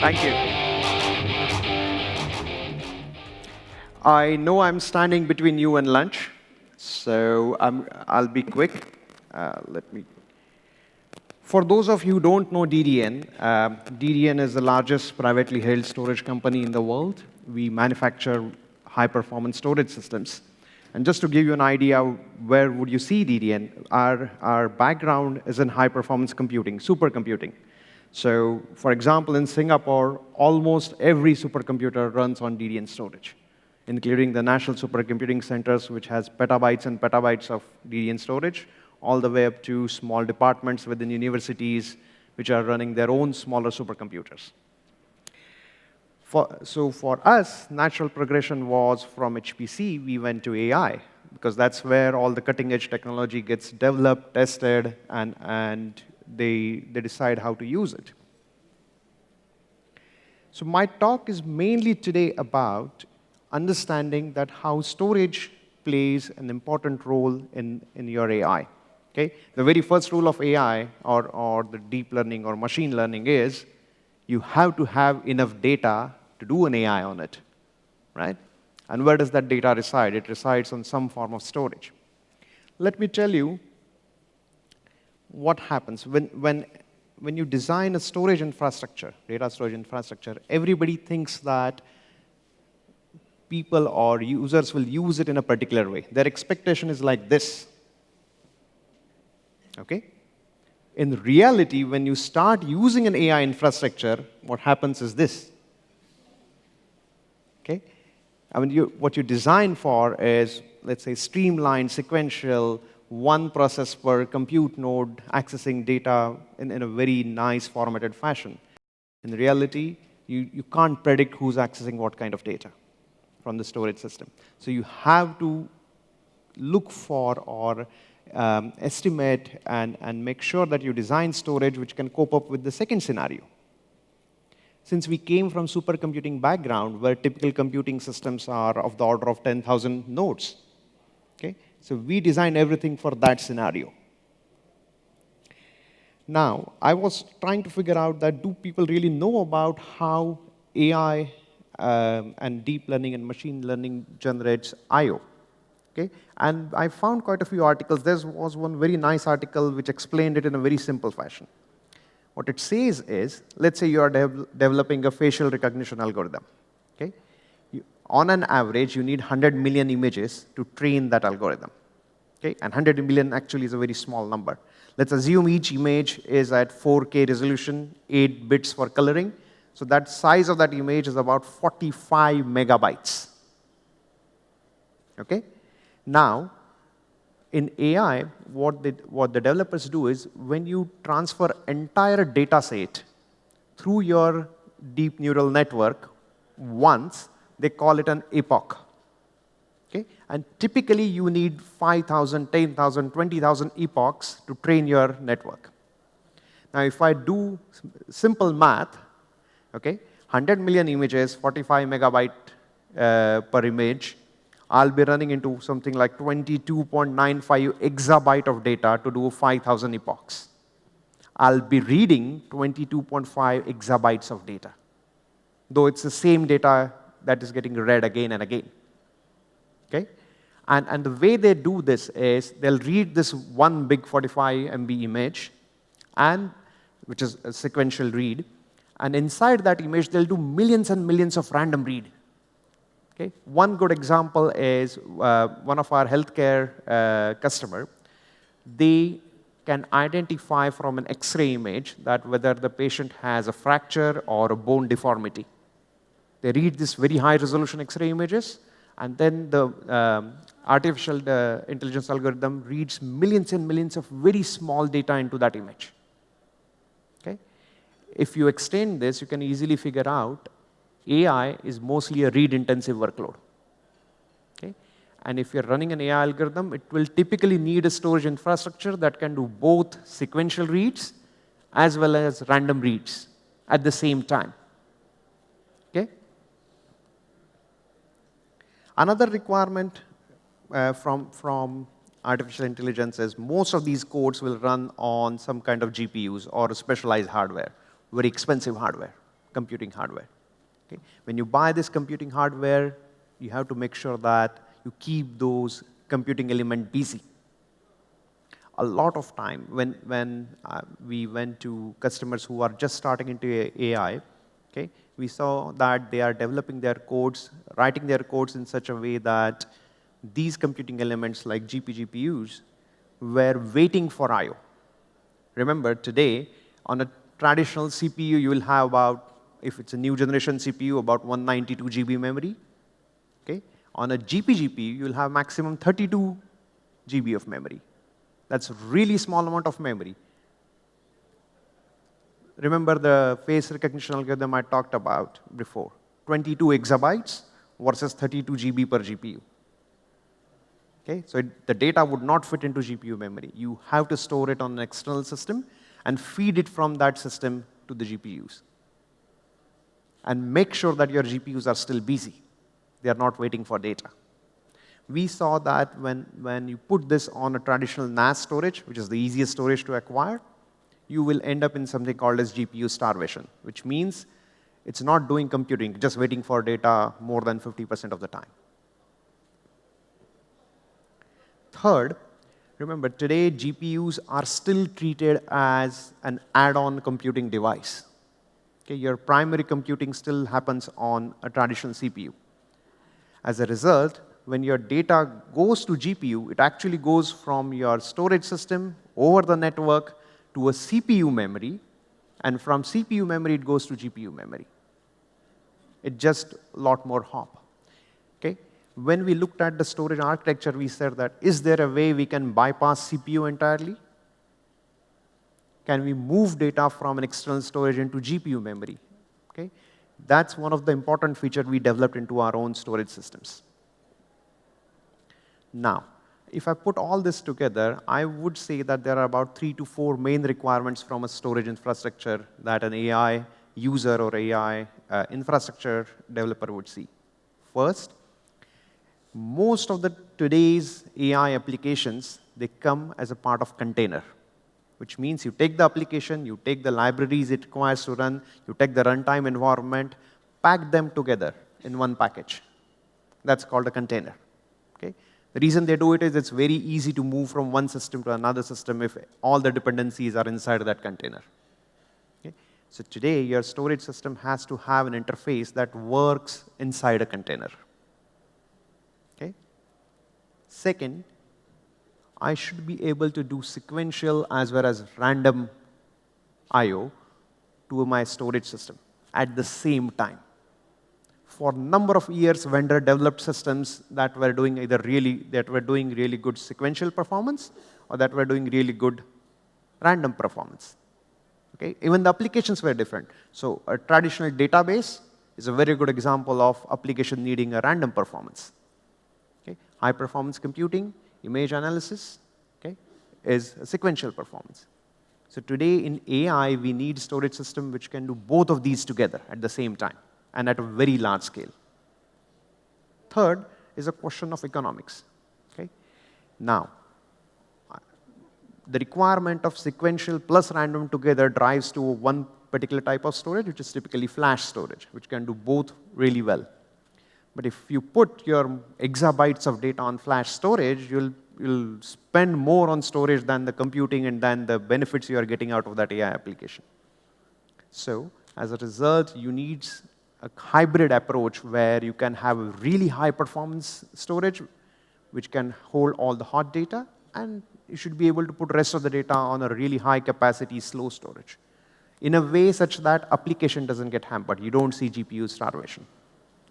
Thank you. I know I'm standing between you and lunch, so I'll be quick. Let me. For those of you who don't know DDN, DDN is the largest privately held storage company in the world. We manufacture high-performance storage systems. And just to give you an idea, where would you see DDN? Our background is in high-performance computing, supercomputing. So, for example, in Singapore, almost every supercomputer runs on DDN storage, including the National Supercomputing Centers, which has petabytes and petabytes of DDN storage, all the way up to small departments within universities, which are running their own smaller supercomputers. So for us, natural progression was from HPC, we went to AI, because that's where all the cutting-edge technology gets developed, tested, and they decide how to use it. So my talk is mainly today about understanding that how storage plays an important role in your AI. Okay? The very first rule of AI, or the deep learning or machine learning, is you have to have enough data to do an AI on it, right? And where does that data reside? It resides on some form of storage. Let me tell you what happens when you design a storage infrastructure, data storage infrastructure. Everybody thinks that people or users will use it in a particular way. Their expectation is like this. Okay? In reality, when you start using an AI infrastructure, what happens is this. Okay? I mean, what you design for is, let's say, streamlined, sequential, one process per compute node, accessing data in a very nice formatted fashion. In reality, you can't predict who's accessing what kind of data from the storage system. So you have to look for or estimate and make sure that you design storage which can cope up with the second scenario. Since we came from supercomputing background, where typical computing systems are of the order of 10,000 nodes, okay? So we design everything for that scenario. Now, I was trying to figure out that do people really know about how AI and deep learning and machine learning generates I/O? Okay? And I found quite a few articles. There was one very nice article which explained it in a very simple fashion. What it says is, let's say you are developing a facial recognition algorithm. Okay? On an average, you need 100 million images to train that algorithm. Okay? And 100 million actually is a very small number. Let's assume each image is at 4K resolution, 8 bits for coloring. So that size of that image is about 45 megabytes. Okay? Now, in AI, what the developers do is, when you transfer entire data set through your deep neural network once, they call it an epoch. Okay? And typically, you need 5,000, 10,000, 20,000 epochs to train your network. Now, if I do simple math, okay, 100 million images, 45 megabyte per image, I'll be running into something like 22.95 exabyte of data to do 5,000 epochs. I'll be reading 22.5 exabytes of data, though it's the same data that is getting read again and again. Okay? And the way they do this is, they'll read this one big 45 MB image, which is a sequential read, and inside that image, they'll do millions and millions of random read. Okay? One good example is one of our healthcare customer. They can identify from an X-ray image that whether the patient has a fracture or a bone deformity. They read this very high-resolution X-ray images, and then the artificial intelligence algorithm reads millions and millions of very small data into that image. Okay? If you extend this, you can easily figure out AI is mostly a read-intensive workload. Okay? And if you're running an AI algorithm, it will typically need a storage infrastructure that can do both sequential reads as well as random reads at the same time. Okay? Another requirement from artificial intelligence is most of these codes will run on some kind of GPUs or specialized hardware, very expensive hardware. computing hardware. Okay? When you buy this computing hardware, you have to make sure that you keep those computing elements busy. A lot of time when we went to customers who are just starting into AI, okay, we saw that they are developing their codes, writing their codes in such a way that these computing elements like GPUs were waiting for I/O. Remember, today, on a traditional CPU, you will have about, if it's a new generation CPU, about 192 GB memory. Okay? On a GPU, you'll have maximum 32 GB of memory. That's a really small amount of memory. Remember the face recognition algorithm I talked about before, 22 exabytes versus 32 GB per GPU. Okay? So the data would not fit into GPU memory. You have to store it on an external system and feed it from that system to the GPUs. And make sure that your GPUs are still busy. They are not waiting for data. We saw that when you put this on a traditional NAS storage, which is the easiest storage to acquire, you will end up in something called as GPU starvation, which means it's not doing computing, just waiting for data more than 50% of the time. Third, remember, today GPUs are still treated as an add-on computing device. Okay, your primary computing still happens on a traditional CPU. As a result, when your data goes to GPU, it actually goes from your storage system over the network to a CPU memory, and from CPU memory, it goes to GPU memory. It's just a lot more hop. Okay? When we looked at the storage architecture, we said that, is there a way we can bypass CPU entirely? Can we move data from an external storage into GPU memory? Okay? That's one of the important features we developed into our own storage systems. Now, if I put all this together, I would say that there are about 3 to 4 main requirements from a storage infrastructure that an AI user or AI infrastructure developer would see. First, most of today's AI applications, they come as a part of container, which means you take the application, you take the libraries it requires to run, you take the runtime environment, pack them together in one package. That's called a container. Okay? The reason they do it is it's very easy to move from one system to another system if all the dependencies are inside of that container. Okay? So today, your storage system has to have an interface that works inside a container. Okay? Second, I should be able to do sequential as well as random I/O to my storage system at the same time. For a number of years, vendor developed systems that were doing really good sequential performance or that were doing really good random performance. Okay? Even the applications were different. So a traditional database is a very good example of application needing a random performance. Okay? High performance computing, image analysis, okay, is a sequential performance. So today in AI, we need storage system which can do both of these together at the same time and at a very large scale. Third is a question of economics. Okay? Now, the requirement of sequential plus random together drives to one particular type of storage, which is typically flash storage, which can do both really well. But if you put your exabytes of data on flash storage, you'll spend more on storage than the computing and than the benefits you are getting out of that AI application. So, as a result, you need a hybrid approach where you can have a really high performance storage, which can hold all the hot data, and you should be able to put rest of the data on a really high capacity, slow storage, in a way such that application doesn't get hampered. You don't see GPU starvation.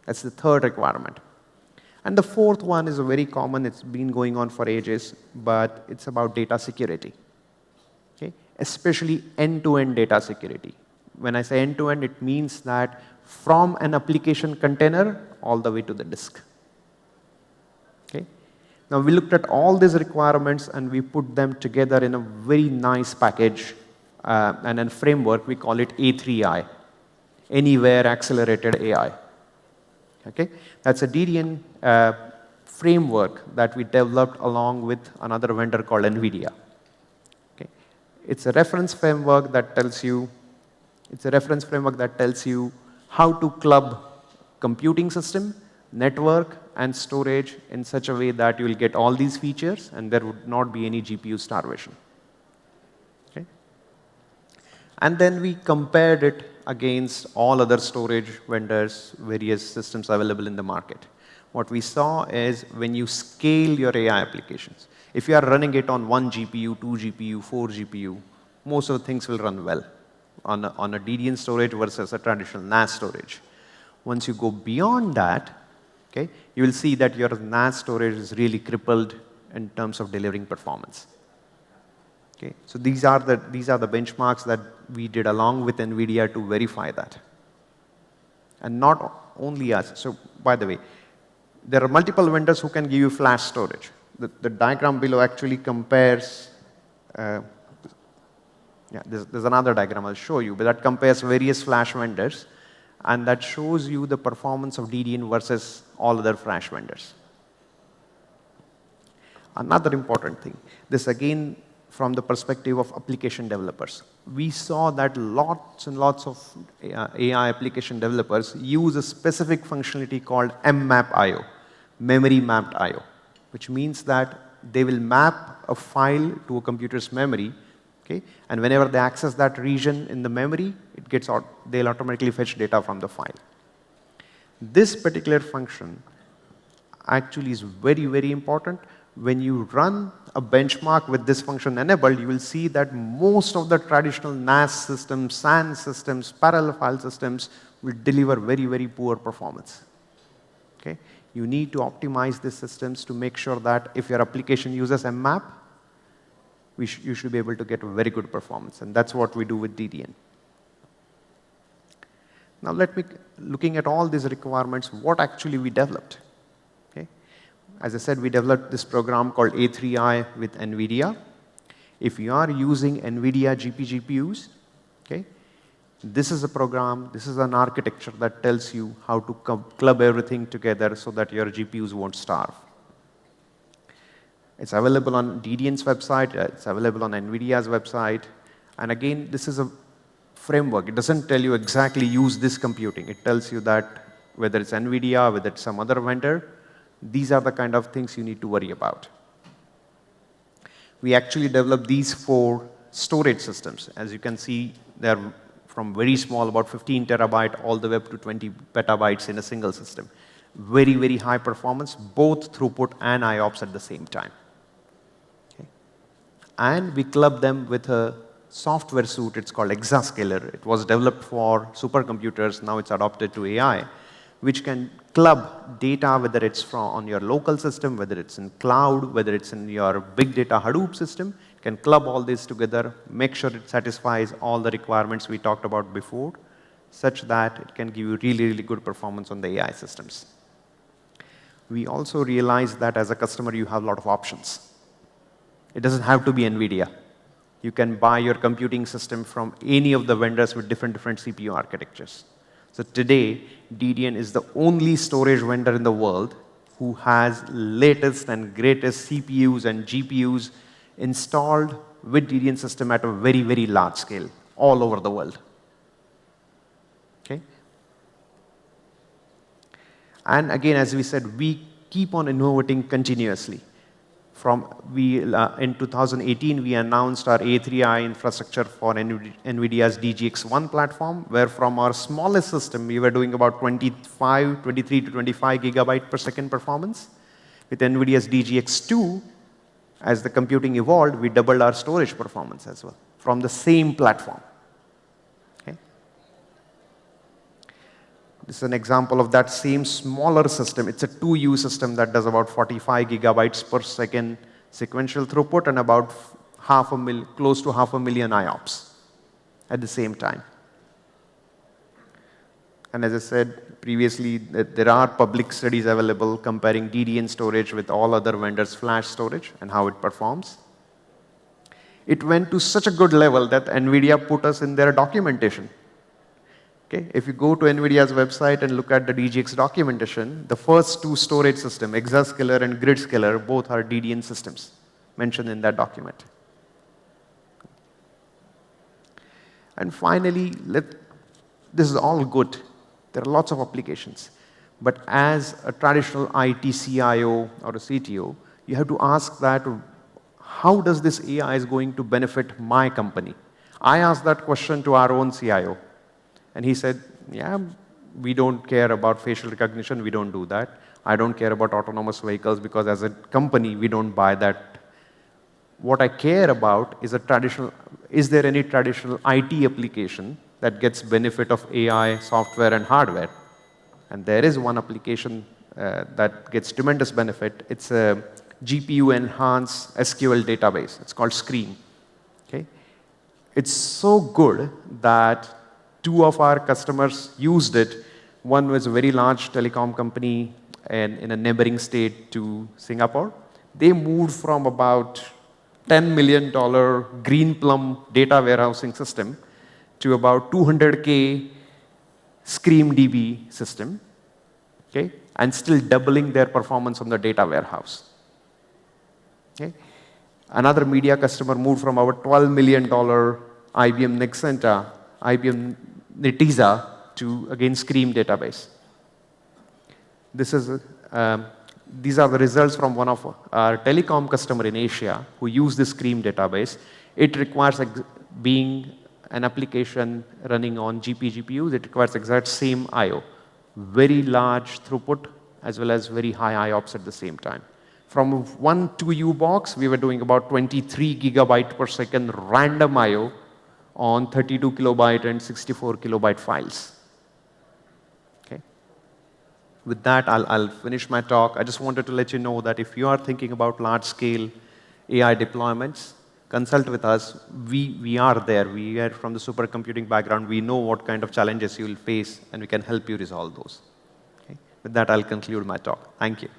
That's the third requirement. And the fourth one is a very common, it's been going on for ages, but it's about data security. Okay? Especially end-to-end data security. When I say end-to-end, it means that from an application container all the way to the disk. Okay? Now, we looked at all these requirements and we put them together in a very nice package and a framework. We call it A3i, Anywhere Accelerated AI. Okay? That's a DDN framework that we developed along with another vendor called Nvidia. Okay? It's a reference framework that tells you It's a reference framework that tells you how to club computing system, network, and storage in such a way that you will get all these features and there would not be any GPU starvation. Okay? And then we compared it against all other storage vendors, various systems available in the market. What we saw is when you scale your AI applications, if you are running it on 1 GPU, 2 GPU, 4 GPU, most of the things will run well on a DDN storage versus a traditional NAS storage. Once you go beyond that, okay, you will see that your NAS storage is really crippled in terms of delivering performance. Okay, so these are the benchmarks that we did along with Nvidia to verify that. And not only us. So by the way, there are multiple vendors who can give you flash storage. The diagram below actually compares. There's another diagram I'll show you, but that compares various flash vendors, and that shows you the performance of DDN versus all other flash vendors. Another important thing, this again from the perspective of application developers. We saw that lots and lots of AI application developers use a specific functionality called mmap.io, memory mapped I/O, which means that they will map a file to a computer's memory, okay? And whenever they access that region in the memory, they'll automatically fetch data from the file. This particular function actually is very, very important. When you run a benchmark with this function enabled, you will see that most of the traditional NAS systems, SAN systems, parallel file systems will deliver very, very poor performance. Okay? You need to optimize these systems to make sure that if your application uses mmap, you should be able to get a very good performance, and that's what we do with DDN. Now looking at all these requirements, what actually we developed. Okay? As I said, we developed this program called A3i with Nvidia. If you are using Nvidia GPUs, okay, this is a program, this is an architecture that tells you how to club everything together so that your GPUs won't starve. It's available on DDN's website, it's available on Nvidia's website, and again, this is a framework. It doesn't tell you exactly use this computing. It tells you that whether it's Nvidia, whether it's some other vendor, these are the kind of things you need to worry about. We actually developed these 4 storage systems. As you can see, they're from very small, about 15 terabyte, all the way up to 20 petabytes in a single system. Very, very high performance, both throughput and IOPS at the same time. Okay. And we club them with a software suite. It's called Exascaler. It was developed for supercomputers. Now it's adopted to AI, which can club data, whether it's on your local system, whether it's in cloud, whether it's in your big data Hadoop system. It can club all this together, make sure it satisfies all the requirements we talked about before, such that it can give you really, really good performance on the AI systems. We also realized that as a customer, you have a lot of options. It doesn't have to be Nvidia. You can buy your computing system from any of the vendors with different CPU architectures. So today, DDN is the only storage vendor in the world who has latest and greatest CPUs and GPUs installed with DDN system at a very, very large scale all over the world. Okay? And again, as we said, we keep on innovating continuously. In 2018, we announced our A3i infrastructure for NVIDIA's DGX1 platform, where from our smallest system, we were doing about 23 to 25 gigabyte per second performance. With NVIDIA's DGX2, as the computing evolved, we doubled our storage performance as well from the same platform. Okay? This is an example of that same smaller system. It's a 2U system that does about 45 gigabytes per second sequential throughput and about close to 500,000 IOPS at the same time. And as I said previously, there are public studies available comparing DDN storage with all other vendors' flash storage and how it performs. It went to such a good level that NVIDIA put us in their documentation. Okay? If you go to NVIDIA's website and look at the DGX documentation, the first 2 storage systems, Exascaler and Gridscaler, both are DDN systems mentioned in that document. And finally, This is all good. There are lots of applications. But as a traditional IT CIO or a CTO, you have to ask that, how does this AI is going to benefit my company? I asked that question to our own CIO. And he said, yeah, we don't care about facial recognition. We don't do that. I don't care about autonomous vehicles because as a company, we don't buy that. What I care about is there any traditional IT application that gets benefit of AI, software, and hardware? And there is one application that gets tremendous benefit. It's a GPU-enhanced SQL database. It's called Scream. Okay? It's so good that two of our customers used it. One was a very large telecom company in a neighboring state to Singapore. They moved from about $10 million green plum data warehousing system to about 200K ScreamDB system, okay, and still doubling their performance on the data warehouse. Okay. Another media customer moved from our $12 million IBM Nexenta, IBM Netezza to, again, Scream database. These are the results from one of our telecom customer in Asia who use this Scream database. It requires being an application running on GPUs. It requires exact same I/O, very large throughput as well as very high IOPS at the same time. From one 2U box, we were doing about 23 gigabyte per second random I/O on 32 kilobyte and 64 kilobyte files. Okay. With that, I'll finish my talk. I just wanted to let you know that if you are thinking about large-scale AI deployments, consult with us. We are there. We are from the supercomputing background. We know what kind of challenges you will face, and we can help you resolve those. Okay. With that, I'll conclude my talk. Thank you.